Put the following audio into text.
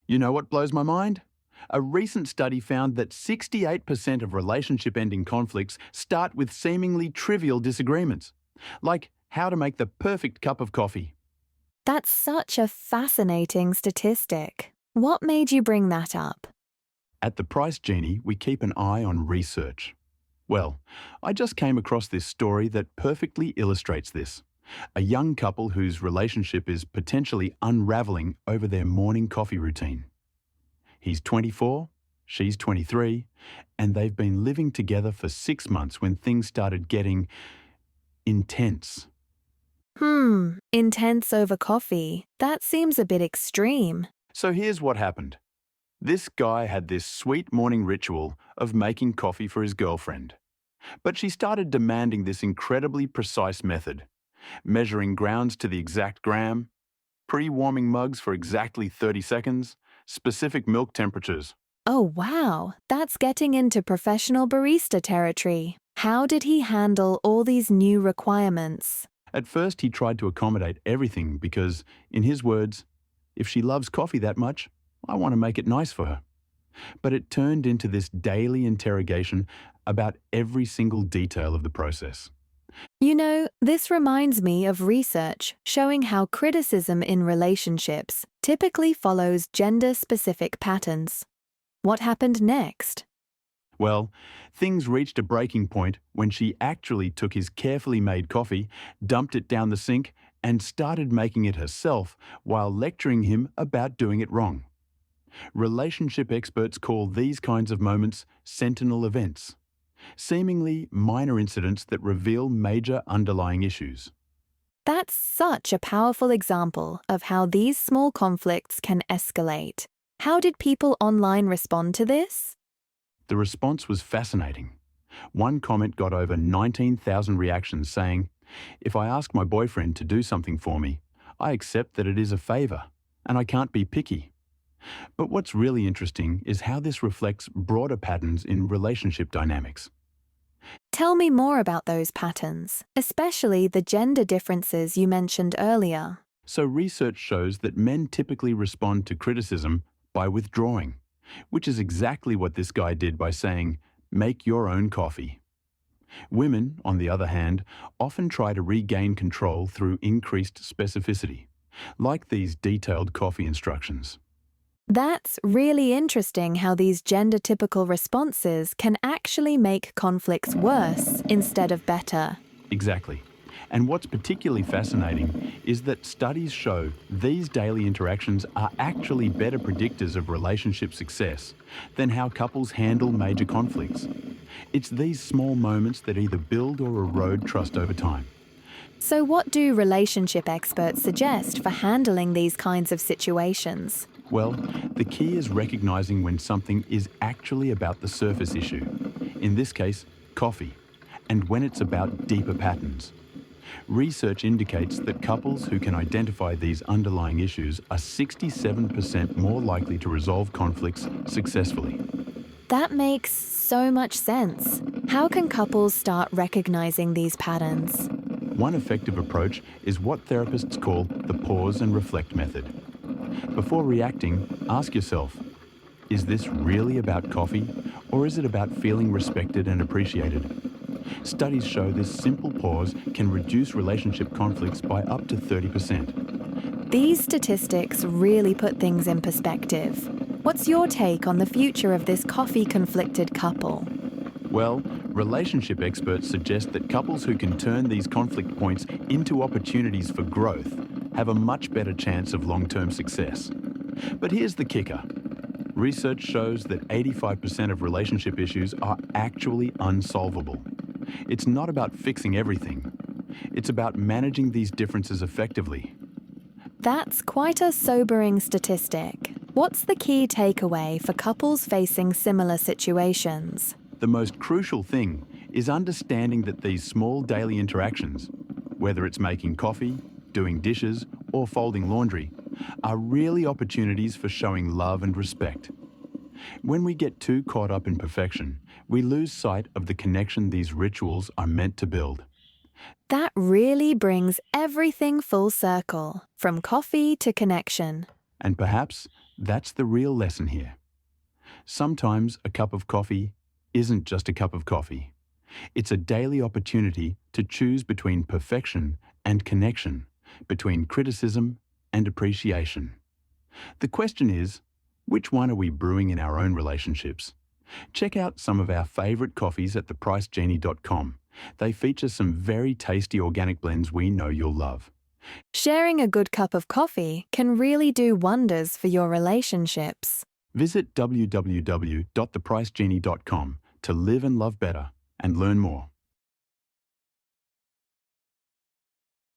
You know what blows my mind? A recent study found that 68% of relationship-ending conflicts start with seemingly trivial disagreements, like how to make the perfect cup of coffee. That's such a fascinating statistic. What made you bring that up? At the Price Genie, we keep an eye on research. Well, I just came across this story that perfectly illustrates this. A young couple whose relationship is potentially unraveling over their morning coffee routine. He's 24, she's 23, and they've been living together for 6 months when things started getting intense. Intense over coffee. That seems a bit extreme. So here's what happened. This guy had this sweet morning ritual of making coffee for his girlfriend. But she started demanding this incredibly precise method, measuring grounds to the exact gram, pre-warming mugs for exactly 30 seconds, specific milk temperatures. Oh wow, that's getting into professional barista territory. How did he handle all these new requirements? At first, he tried to accommodate everything because, in his words, if she loves coffee that much, I want to make it nice for her. But it turned into this daily interrogation about every single detail of the process. You know, this reminds me of research showing how criticism in relationships typically follows gender-specific patterns. What happened next? Well, things reached a breaking point when she actually took his carefully made coffee, dumped it down the sink, and started making it herself while lecturing him about doing it wrong. Relationship experts call these kinds of moments sentinel events, seemingly minor incidents that reveal major underlying issues. That's such a powerful example of how these small conflicts can escalate. How did people online respond to this? The response was fascinating. One comment got over 19,000 reactions saying, "If I ask my boyfriend to do something for me, I accept that it is a favor, and I can't be picky." But what's really interesting is how this reflects broader patterns in relationship dynamics. Tell me more about those patterns, especially the gender differences you mentioned earlier. So research shows that men typically respond to criticism by withdrawing, which is exactly what this guy did by saying, "Make your own coffee." Women, on the other hand, often try to regain control through increased specificity, like these detailed coffee instructions. That's really interesting how these gender-typical responses can actually make conflicts worse instead of better. Exactly. And what's particularly fascinating is that studies show these daily interactions are actually better predictors of relationship success than how couples handle major conflicts. It's these small moments that either build or erode trust over time. So what do relationship experts suggest for handling these kinds of situations? Well, the key is recognizing when something is actually about the surface issue, in this case, coffee, and when it's about deeper patterns. Research indicates that couples who can identify these underlying issues are 67% more likely to resolve conflicts successfully. That makes so much sense. How can couples start recognizing these patterns? One effective approach is what therapists call the pause and reflect method. Before reacting, ask yourself, is this really about coffee, or is it about feeling respected and appreciated? Studies show this simple pause can reduce relationship conflicts by up to 30%. These statistics really put things in perspective. What's your take on the future of this coffee-conflicted couple? Well, relationship experts suggest that couples who can turn these conflict points into opportunities for growth have a much better chance of long-term success. But here's the kicker. Research shows that 85% of relationship issues are actually unsolvable. It's not about fixing everything. It's about managing these differences effectively. That's quite a sobering statistic. What's the key takeaway for couples facing similar situations? The most crucial thing is understanding that these small daily interactions, whether it's making coffee, doing dishes, or folding laundry, are really opportunities for showing love and respect. When we get too caught up in perfection, we lose sight of the connection these rituals are meant to build. That really brings everything full circle, from coffee to connection. And perhaps that's the real lesson here. Sometimes a cup of coffee isn't just a cup of coffee. It's a daily opportunity to choose between perfection and connection, between criticism and appreciation. The question is, which one are we brewing in our own relationships? Check out some of our favourite coffees at thepricegenie.com. They feature some very tasty organic blends we know you'll love. Sharing a good cup of coffee can really do wonders for your relationships. Visit www.thepricegenie.com to live and love better and learn more.